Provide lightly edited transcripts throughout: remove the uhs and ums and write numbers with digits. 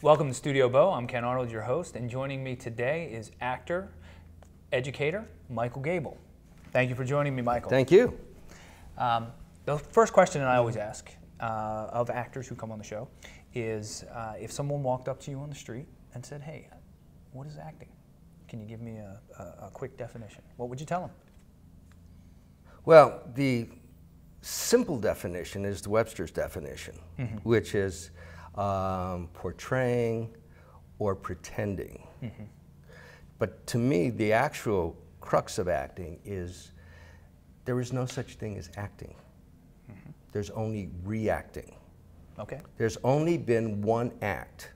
Welcome to Studio Bo. I'm Ken Arnold, your host, and joining me today is actor, educator, Michael Gabel. Thank you for joining me, Michael. Thank you. The first question that I always ask of actors who come on the show is if someone walked up to you on the street and said, "Hey, what is acting? Can you give me a quick definition?" What would you tell them? Well, the simple definition is the Webster's definition, which is portraying or pretending. But to me, the actual crux of acting is there is no such thing as acting. There's only reacting. Okay. There's only been one act,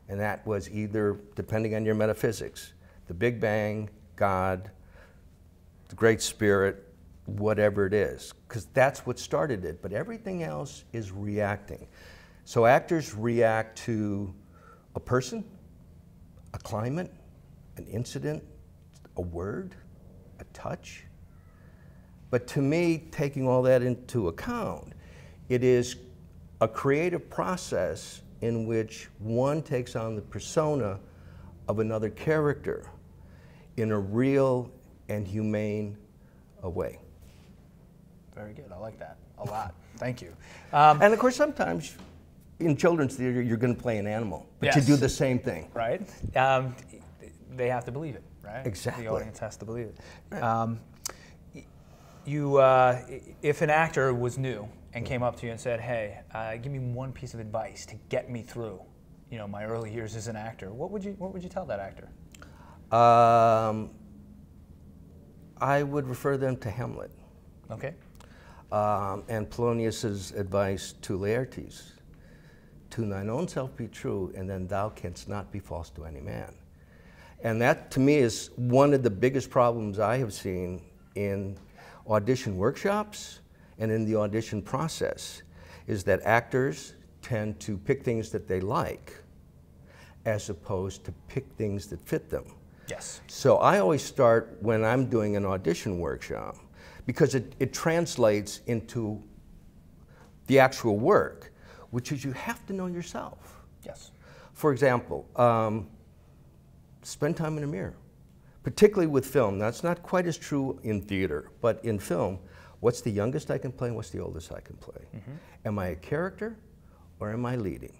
and that was either, depending on your metaphysics, the Big Bang, God, the Great Spirit, whatever it is, because that's what started it, but everything else is reacting. So actors react to a person, a climate, an incident, a word, a touch. But to me, taking all that into account, it is a creative process in which one takes on the persona of another character in a real and humane way. Very good. I like that a lot. Thank you. And of course, sometimes in children's theater, you're going to play an animal, but you do the same thing. Right. They have to believe it, right? Exactly. The audience has to believe it. Right. If an actor was new and came up to you and said, "Hey, give me one piece of advice to get me through, my early years as an actor," what would you tell that actor? I would refer them to Hamlet. Okay. And Polonius's advice to Laertes: "To thine own self be true, and then thou canst not be false to any man." And that, to me, is one of the biggest problems I have seen in audition workshops and in the audition process, is that actors tend to pick things that they like as opposed to pick things that fit them. Yes. So I always start when I'm doing an audition workshop, because it translates into the actual work, which is you have to know yourself. Yes. For example, spend time in a mirror, particularly with film. That's not quite as true in theater, but in film, what's the youngest I can play and what's the oldest I can play? Am I a character or am I leading?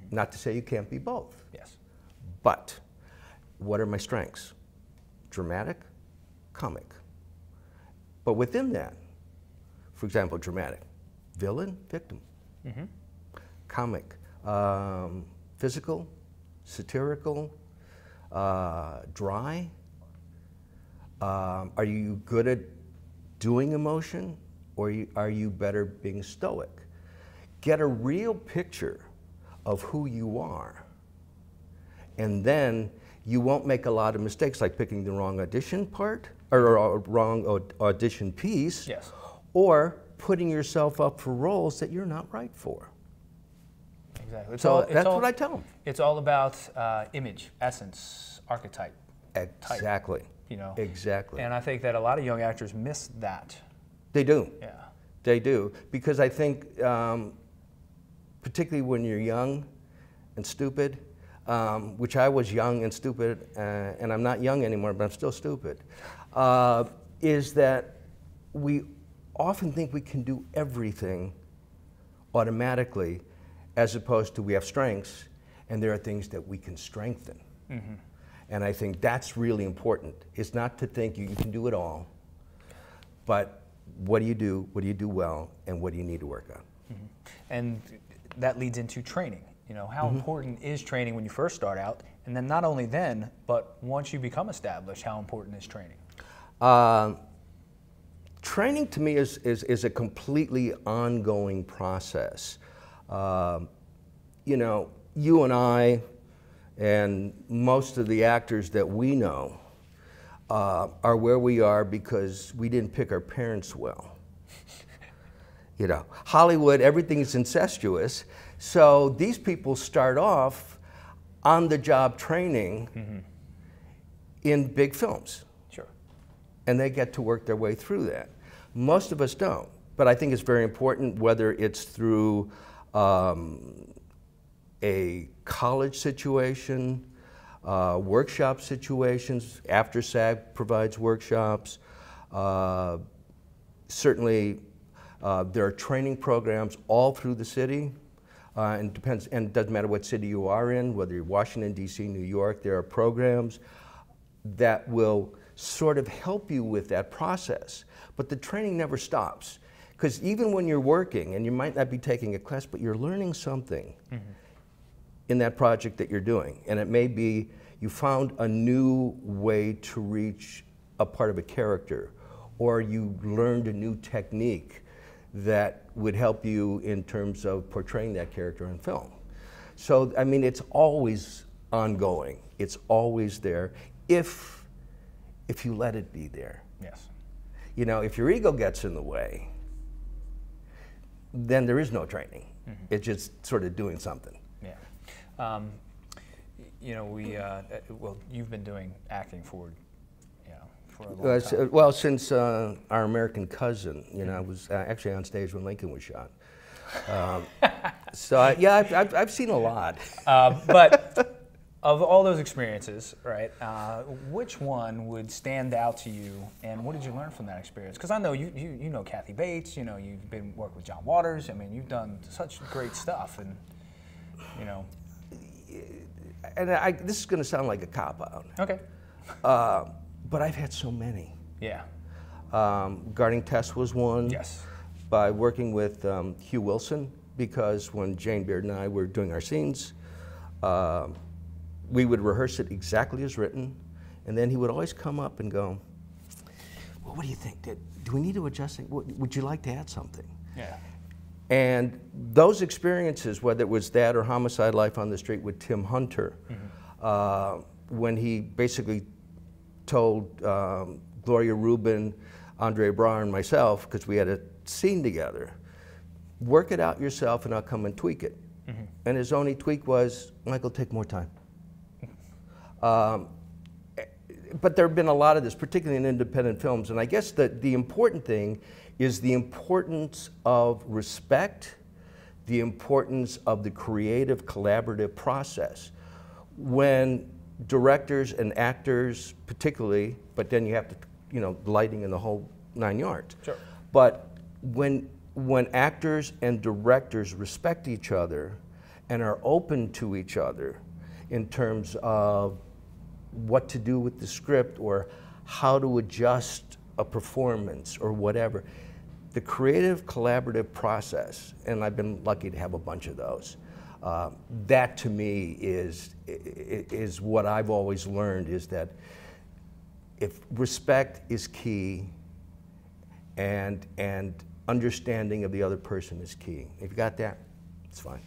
Not to say you can't be both. Yes. But what are my strengths? Dramatic, comic. But within that, for example, dramatic, villain, victim. Comic, physical, satirical, dry. Are you good at doing emotion, or are you better being stoic? Get a real picture of who you are, and then you won't make a lot of mistakes, like picking the wrong audition part, or a wrong audition piece, Yes. or putting yourself up for roles that you're not right for. Exactly. That's what I tell them. It's all about image, essence, archetype. Exactly. Exactly. And I think that a lot of young actors miss that. They do. Yeah. They do. Because I think, particularly when you're young and stupid, which I was young and stupid, and I'm not young anymore, but I'm still stupid, is that we often think we can do everything automatically, as opposed to we have strengths, and there are things that we can strengthen. And I think that's really important. It's not to think you can do it all, but what do you do well, and what do you need to work on? And that leads into training. How important is training when you first start out? And then not only then, but once you become established, how important is training? Training to me is a completely ongoing process. You and I, and most of the actors that we know, are where we are because we didn't pick our parents well. Hollywood, everything's incestuous. So these people start off on-the-job training in big films. Sure. And they get to work their way through that. Most of us don't. But I think it's very important, whether it's through a college situation, workshop situations. After SAG provides workshops. Certainly, there are training programs all through the city. And depends, and it doesn't matter what city you are in, whether you're Washington, D.C., New York, there are programs that will sort of help you with that process. But the training never stops. Because even when you're working, and you might not be taking a class, but you're learning something in that project that you're doing. And it may be you found a new way to reach a part of a character, or you learned a new technique that would help you in terms of portraying that character in film. So, I mean, it's always ongoing. It's always there if you let it be there. Yes. You know, if your ego gets in the way, then there is no training. It's just sort of doing something. Yeah. You know, well, you've been doing acting for a long time. Well, since our American Cousin, you know, I was actually on stage when Lincoln was shot. So yeah, I've seen a lot. But of all those experiences, right, which one would stand out to you, and what did you learn from that experience? Because I know you know Kathy Bates, you know, you've been working with John Waters. I mean, you've done such great stuff, and you know. And this is going to sound like a cop-out. Okay. But I've had so many. Yeah. Guarding Tess was one. Yes. By working with Hugh Wilson, because when Jane Beard and I were doing our scenes, we would rehearse it exactly as written, and then he would always come up and go, well, what do you think? Do we need to adjust it? Would you like to add something? Yeah. And those experiences, whether it was that or Homicide: Life on the Street with Tim Hunter, when he basically told Gloria Rubin, Andre Braugher, and myself, because we had a scene together, work it out yourself and I'll come and tweak it. And his only tweak was, Michael, take more time. But there have been a lot of this, particularly in independent films, and I guess that the important thing is the importance of respect, the importance of the creative, collaborative process. When directors and actors particularly, but then you have to, you know, lighting and the whole 9 yards. Sure. But when actors and directors respect each other and are open to each other in terms of what to do with the script or how to adjust a performance or whatever, the creative collaborative process, and I've been lucky to have a bunch of those, that to me is what I've always learned, is that if respect is key and understanding of the other person is key. If you got that, it's fine.